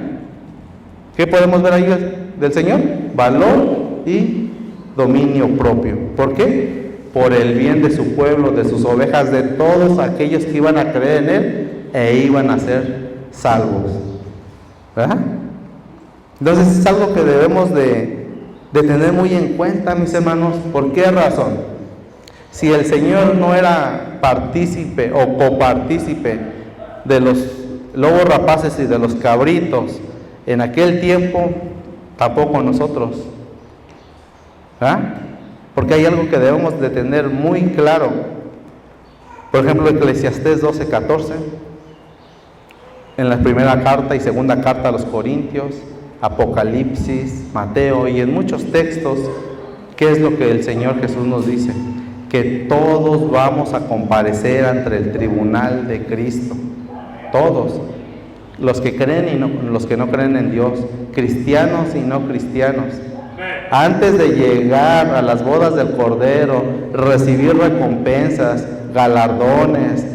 S2: ¿Qué podemos ver ahí del Señor? Valor y dominio propio. ¿Por qué? Por el bien de su pueblo, de sus ovejas, de todos aquellos que iban a creer en Él e iban a ser salvos. ¿Verdad? Entonces es algo que debemos de tener muy en cuenta, mis hermanos. ¿Por qué razón? Si el Señor no era partícipe o copartícipe de los lobos rapaces y de los cabritos en aquel tiempo, tampoco nosotros. ¿Ah? Porque hay algo que debemos de tener muy claro. Por ejemplo, Eclesiastés 12:14, en la primera carta y segunda carta a los Corintios, Apocalipsis, Mateo y en muchos textos, ¿qué es lo que el Señor Jesús nos dice? Que todos vamos a comparecer ante el tribunal de Cristo. Todos. Los que creen y los que no creen en Dios, cristianos y no cristianos. Antes de llegar a las bodas del Cordero, recibir recompensas, galardones,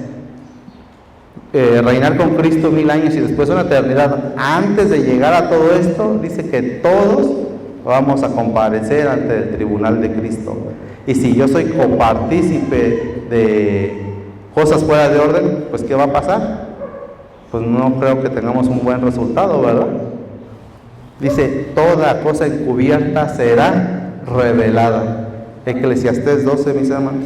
S2: reinar con Cristo 1000 años y después una eternidad, antes de llegar a todo esto, dice que todos vamos a comparecer ante el tribunal de Cristo. Y si yo soy copartícipe de cosas fuera de orden, pues ¿qué va a pasar? Pues no creo que tengamos un buen resultado, ¿verdad? Dice, toda cosa encubierta será revelada. Eclesiastés 12, mis hermanos.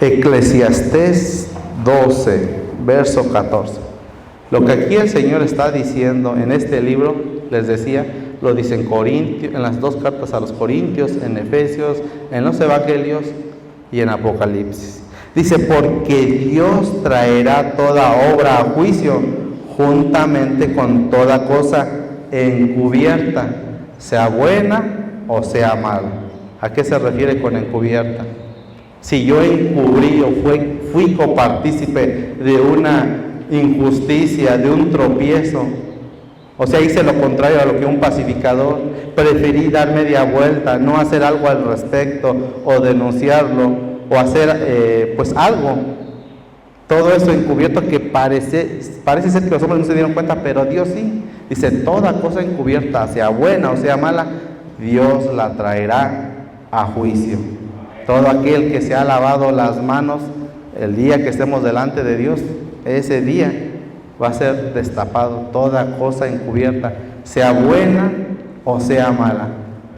S2: Eclesiastés 12, verso 14. Lo que aquí el Señor está diciendo en este libro, les decía, lo dice en Corintios, en las 2 cartas a los Corintios, en Efesios, en los Evangelios y en Apocalipsis. Dice, porque Dios traerá toda obra a juicio, juntamente con toda cosa encubierta, sea buena o sea mala. ¿A qué se refiere con encubierta? Si yo encubrí o fui copartícipe de una injusticia, de un tropiezo, o sea, hice lo contrario a lo que un pacificador, preferí dar media vuelta, no hacer algo al respecto, o denunciarlo, o hacer pues algo, todo eso encubierto que parece ser que los hombres no se dieron cuenta, pero Dios sí. Dice, toda cosa encubierta, sea buena o sea mala, Dios la traerá a juicio. Todo aquel que se ha lavado las manos, el día que estemos delante de Dios, ese día va a ser destapado toda cosa encubierta, sea buena o sea mala.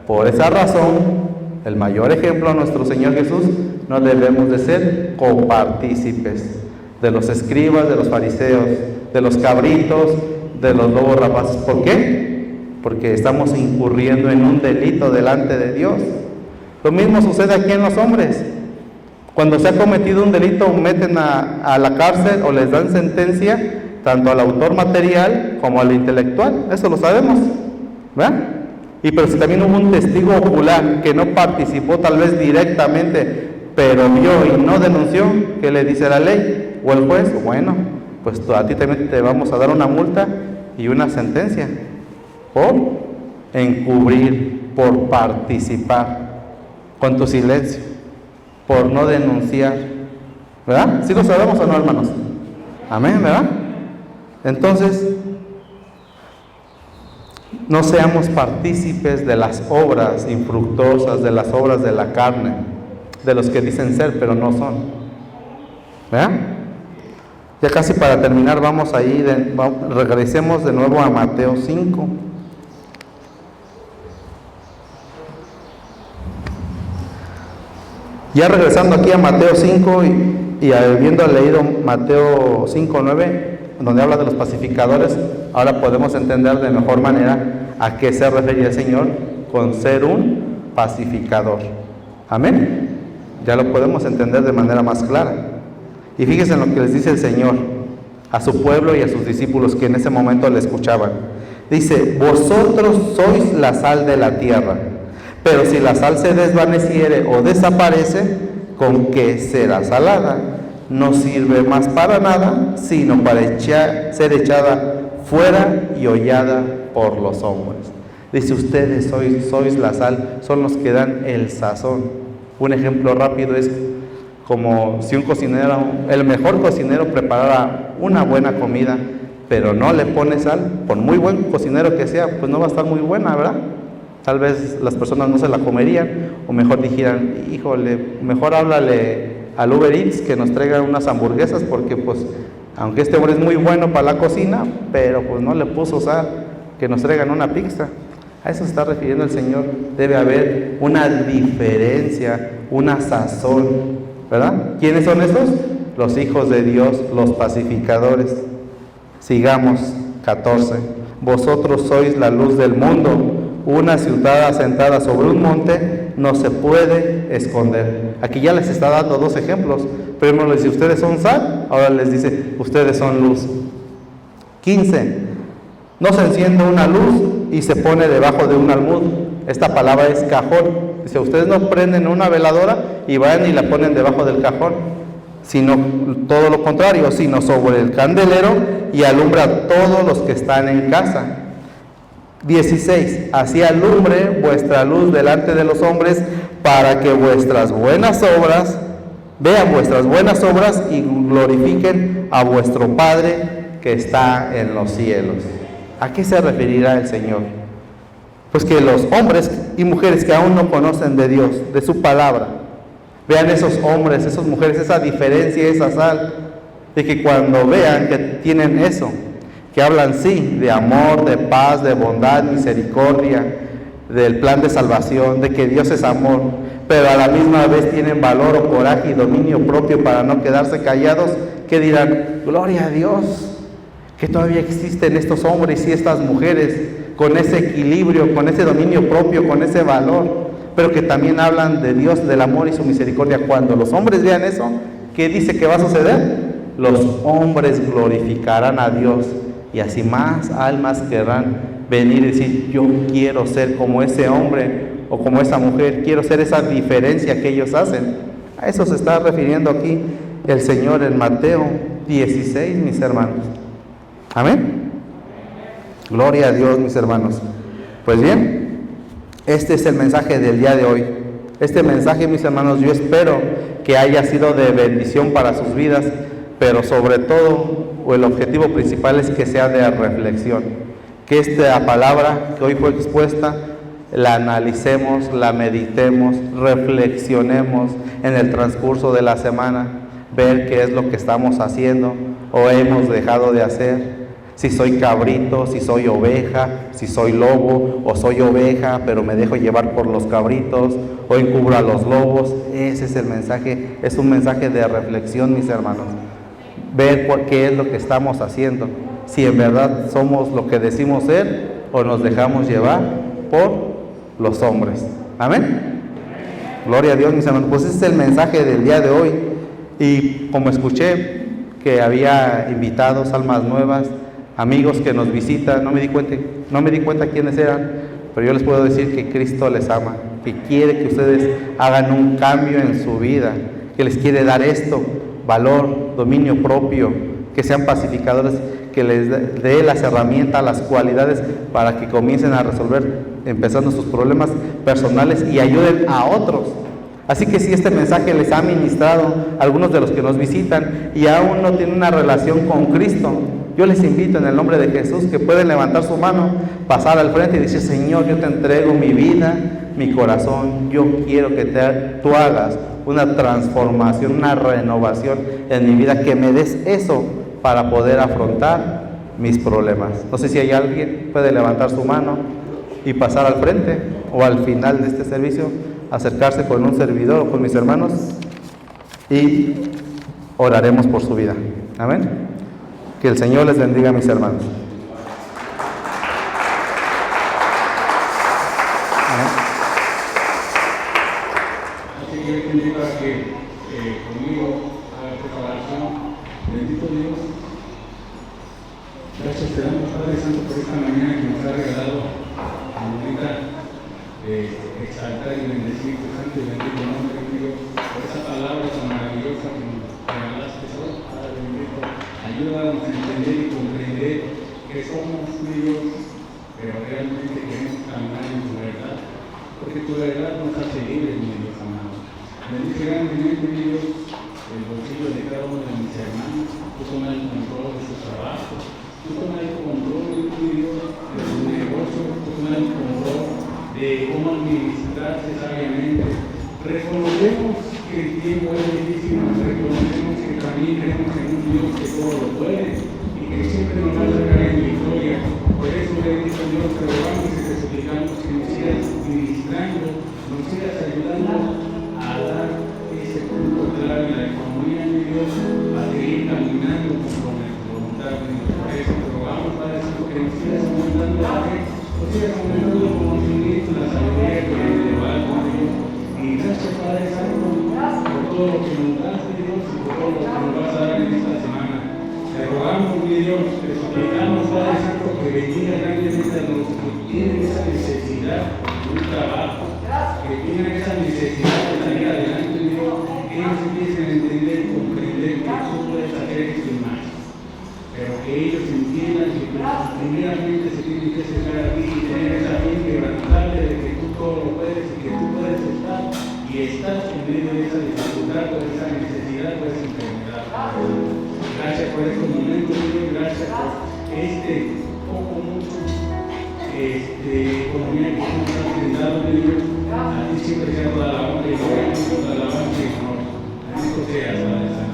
S2: Por esa razón, el mayor ejemplo, nuestro Señor Jesús, no debemos de ser copartícipes de los escribas, de los fariseos, de los cabritos, de los lobos rapaces. ¿Por qué? Porque estamos incurriendo en un delito delante de Dios. Lo mismo sucede aquí en los hombres. Cuando se ha cometido un delito, meten a la cárcel o les dan sentencia tanto al autor material como al intelectual. Eso lo sabemos, ¿verdad? Y pero si también hubo un testigo ocular que no participó tal vez directamente, pero vio y no denunció, ¿qué le dice la ley? O el juez, bueno, pues a ti también te vamos a dar una multa y una sentencia por encubrir, por participar con tu silencio, por no denunciar, ¿verdad? ¿Sí lo sabemos o no, hermanos? Amén, ¿verdad? Entonces, no seamos partícipes de las obras infructuosas, de las obras de la carne, de los que dicen ser pero no son, ¿verdad? Ya casi para terminar, vamos ahí, regresemos de nuevo a Mateo 5. Ya regresando aquí a Mateo 5 y habiendo leído Mateo 5:9, donde habla de los pacificadores, ahora podemos entender de mejor manera a qué se refería el Señor con ser un pacificador. Amén. Ya lo podemos entender de manera más clara. Y fíjense en lo que les dice el Señor a su pueblo y a sus discípulos que en ese momento le escuchaban. Dice, vosotros sois la sal de la tierra, pero si la sal se desvaneciere o desaparece, ¿con qué será salada? No sirve más para nada, sino para ser echada fuera y hollada por los hombres. Dice, ustedes sois la sal, son los que dan el sazón. Un ejemplo rápido es como si un cocinero, el mejor cocinero preparara una buena comida, pero no le pone sal, por muy buen cocinero que sea, pues no va a estar muy buena, ¿verdad? Tal vez las personas no se la comerían, o mejor dijeran, híjole, mejor háblale al Uber Eats que nos traiga unas hamburguesas, porque pues, aunque este hombre es muy bueno para la cocina, pero pues no le puso sal, que nos traigan una pizza. A eso se está refiriendo el Señor. Debe haber una diferencia, una sazón, ¿verdad? ¿Quiénes son estos? Los hijos de Dios, los pacificadores. Sigamos, 14. Vosotros sois la luz del mundo. Una ciudad asentada sobre un monte no se puede esconder. Aquí ya les está dando dos ejemplos. Primero les dice, ustedes son sal, ahora les dice, ustedes son luz. 15. No se enciende una luz y se pone debajo de un almud. Esta palabra es cajón. Dice, ustedes no prenden una veladora y van y la ponen debajo del cajón, sino todo lo contrario, sino sobre el candelero y alumbra a todos los que están en casa. 16. Así alumbre vuestra luz delante de los hombres, para que vuestras buenas obras, vean vuestras buenas obras y glorifiquen a vuestro Padre que está en los cielos. ¿A qué se referirá el Señor? Pues que los hombres y mujeres que aún no conocen de Dios, de su palabra, vean esos hombres, esas mujeres, esa diferencia, esa sal, de que cuando vean que tienen eso, que hablan sí de amor, de paz, de bondad, misericordia, del plan de salvación, de que Dios es amor, pero a la misma vez tienen valor o coraje y dominio propio para no quedarse callados, que dirán, gloria a Dios, que todavía existen estos hombres y estas mujeres con ese equilibrio, con ese dominio propio, con ese valor, pero que también hablan de Dios, del amor y su misericordia. Cuando los hombres vean eso, ¿qué dice que va a suceder? Los hombres glorificarán a Dios y así más almas querrán venir y decir, yo quiero ser como ese hombre o como esa mujer, quiero ser esa diferencia que ellos hacen. A eso se está refiriendo aquí el Señor en Mateo 16, mis hermanos. Amén. Gloria a Dios, mis hermanos. Pues bien, este es el mensaje del día de hoy. Este mensaje, mis hermanos, yo espero que haya sido de bendición para sus vidas, pero sobre todo, o el objetivo principal es que sea de reflexión. Que esta palabra que hoy fue expuesta, la analicemos, la meditemos, reflexionemos en el transcurso de la semana, ver qué es lo que estamos haciendo o hemos dejado de hacer. Si soy cabrito, si soy oveja, si soy lobo o soy oveja, pero me dejo llevar por los cabritos o encubro a los lobos. Ese es el mensaje, es un mensaje de reflexión, mis hermanos. Ver qué es lo que estamos haciendo, si en verdad somos lo que decimos ser o nos dejamos llevar por los hombres. Amén. Gloria a Dios, mis hermanos. Pues ese es el mensaje del día de hoy. Y como escuché que había invitados, almas nuevas, amigos que nos visitan, no me di cuenta quiénes eran, pero yo les puedo decir que Cristo les ama, que quiere que ustedes hagan un cambio en su vida, que les quiere dar esto, valor, dominio propio, que sean pacificadores, que les dé las herramientas, las cualidades para que comiencen a resolver, empezando sus problemas personales y ayuden a otros. Así que si este mensaje les ha ministrado a algunos de los que nos visitan y aún no tienen una relación con Cristo, yo les invito en el nombre de Jesús que pueden levantar su mano, pasar al frente y decir, Señor, yo te entrego mi vida, mi corazón, yo quiero que tú hagas una transformación, una renovación en mi vida, que me des eso para poder afrontar mis problemas. No sé si hay alguien, puede levantar su mano y pasar al frente o al final de este servicio, acercarse con un servidor o con mis hermanos y oraremos por su vida. Amén. Que el Señor les bendiga, mis hermanos.
S1: Así que yo te invito a que conmigo haga esta oración. Bendito Dios, gracias te damos, Padre Santo, por esta mañana que nos ha regalado la bonita exaltar y bendecir tu santo y bendito nombre, Dios, por esa palabra tan maravillosa que nos regalaste hoy, Padre bendito. Ayúdanos a entender y comprender que somos Dios, pero realmente queremos caminar en tu verdad, porque tu verdad nos hace libres, mi Dios amado. Bendice grandemente, mi Dios, el bolsillo de cada uno de mis hermanos. Tú toma el control de su trabajo, tú toma el control, mi Dios, de su negocio, tú toma el control de cómo administrarse sabiamente. Reconocemos que el tiempo es difícil, reconocemos que también creemos en un Dios que todo lo puede y que siempre nos va a sacar en victoria. Por eso, bendito Dios, te rogamos y te suplicamos que nos sigas ministrando, nos sigas ayudando a dar ese punto clave en la economía, mi Dios, a seguir caminando conforme a tu voluntad, mi Dios. Por eso te rogamos, Padre Santo, que nos sigas aumentando la fe, nos sigas aumentando el conocimiento, la sabiduría que es de algo, mi Dios. Y gracias, Padre Santo, por todo lo que nos das, mi Dios, y por todo lo que nos vas a dar en esta semana. Te rogamos, mi Dios, te suplicamos, Padre Santo, que bendiga grandemente a los que tienen esa necesidad de un trabajo, que tienen esa necesidad de salir adelante, mi Dios, que ellos empiecen a entender y comprender que tú puedes hacer esto y más. Pero que ellos entiendan que primeramente se tienen que acercar a ti y tener esa fe inquebrantable de que tú todo lo puedes y que tú puedes estar y estás en medio de esa dificultad o de esa necesidad o de esa enfermedad. Gracias por estos momentos, Señor. Gracias por poco, mucho, economía que nos has brindado, Señor. A ti siempre sea toda la honra y gloria, toda la alabanza y honor. Bendito seas, Padre Santo.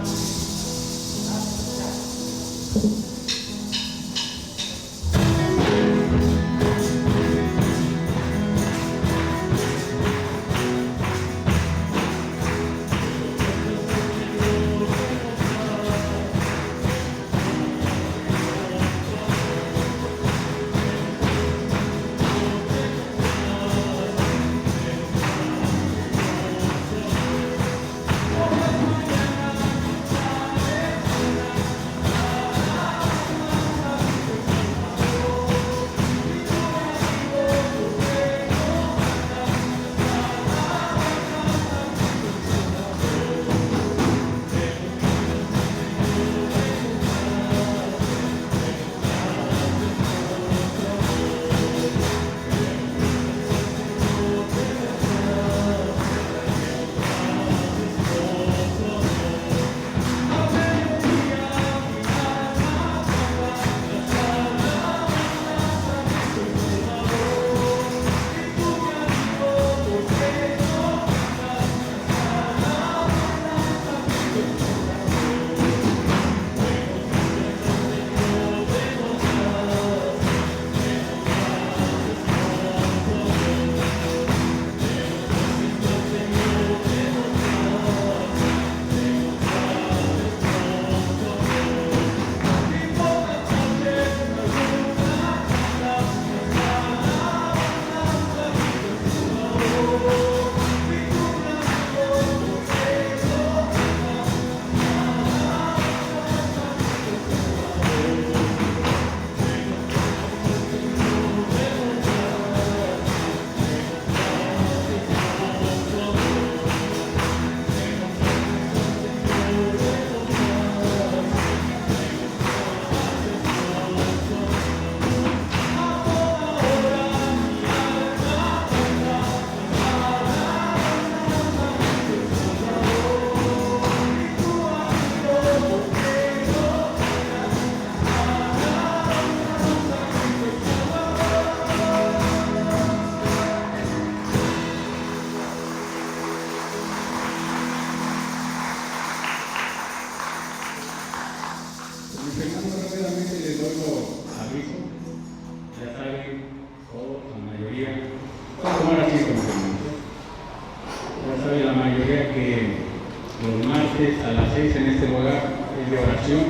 S1: A las 6 en este lugar es de oración,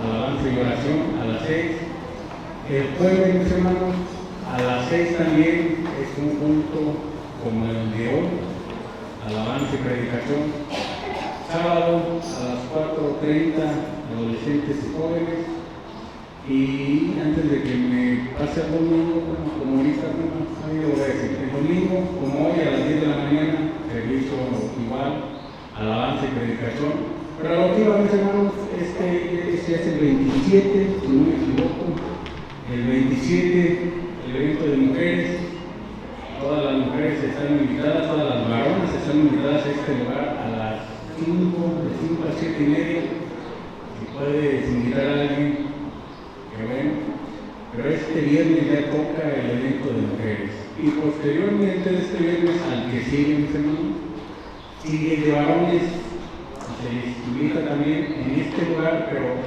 S1: alabanza y oración a las 6. El jueves, mis hermanos, a las 6 también es un culto como el de hoy, alabanza y predicación. Sábado a las 4:30, adolescentes y jóvenes. Y antes de que me pase el domingo, como ahorita, ahí lo voy a decir, el domingo, como hoy a las 10 de la mañana, servicio igual, alabanza y predicación. Pero lo que iba, mis hermanos, este es el 27, si no me equivoco, el 27, el evento de mujeres. Todas las mujeres están invitadas, todas las varones están invitadas a este lugar a las 5, de 5 a 7:30. Si puedes invitar a alguien, que bueno. Pero este viernes ya toca el evento de mujeres. Y posteriormente de este viernes al que sigue, mis hermanos, sigue de varones. Se les invita también en este lugar, pero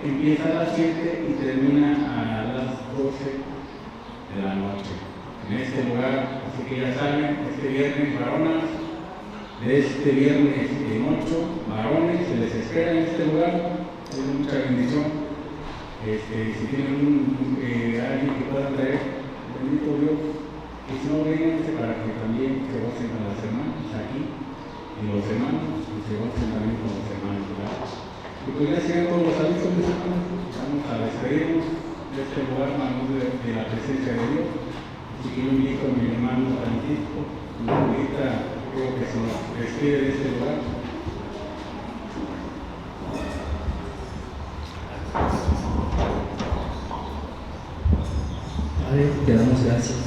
S1: empieza a las 7 y termina a las 12 de la noche. En este lugar, así que ya saben, este viernes varonas, de este viernes en 8 varones, se les espera en este lugar. Es mucha bendición. Si tienen alguien que pueda traer, bendito Dios, y si no, vénganse para que también se gocen con las hermanas aquí, y los hermanos, y se gocen también con los hermanos, ¿verdad? Y pues ya sean todos los avisos, mis hermanos, vamos a despedirnos de este lugar, hermanos, de la presencia de Dios. Así que yo invito a mi hermano Francisco, y ahorita creo que se nos despide de este lugar.
S3: Padre, te damos gracias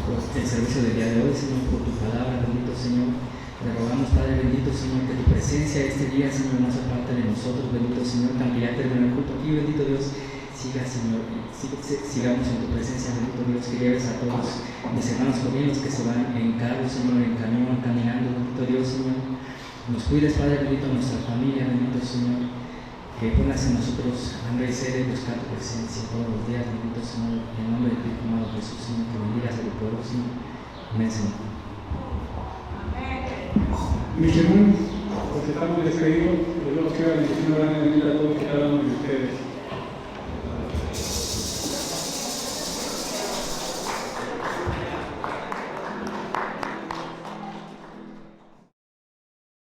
S3: por el servicio del día de hoy, Señor, por tu palabra, bendito Señor. Te rogamos, Padre bendito, Señor, que tu presencia este día, Señor, no sea parte de nosotros, bendito Señor, que ya terminó el culto aquí, bendito Dios, siga, Señor, sigamos en tu presencia, bendito Dios, que lleves a todos mis hermanos conmigo, los que se van en carro, Señor, en camión, caminando, bendito Dios, Señor, nos cuides, Padre bendito, nuestra familia, bendito Señor, que pongas en nosotros hambre y sed de buscar tu presencia todos los días, bendito Señor, en el nombre de tu Hijo amado Jesús, Señor, que bendigas a tu pueblo, Señor. Amén, Señor.
S1: Mis hermanos, pues estamos despedidos, que Dios quiera bendecir grande en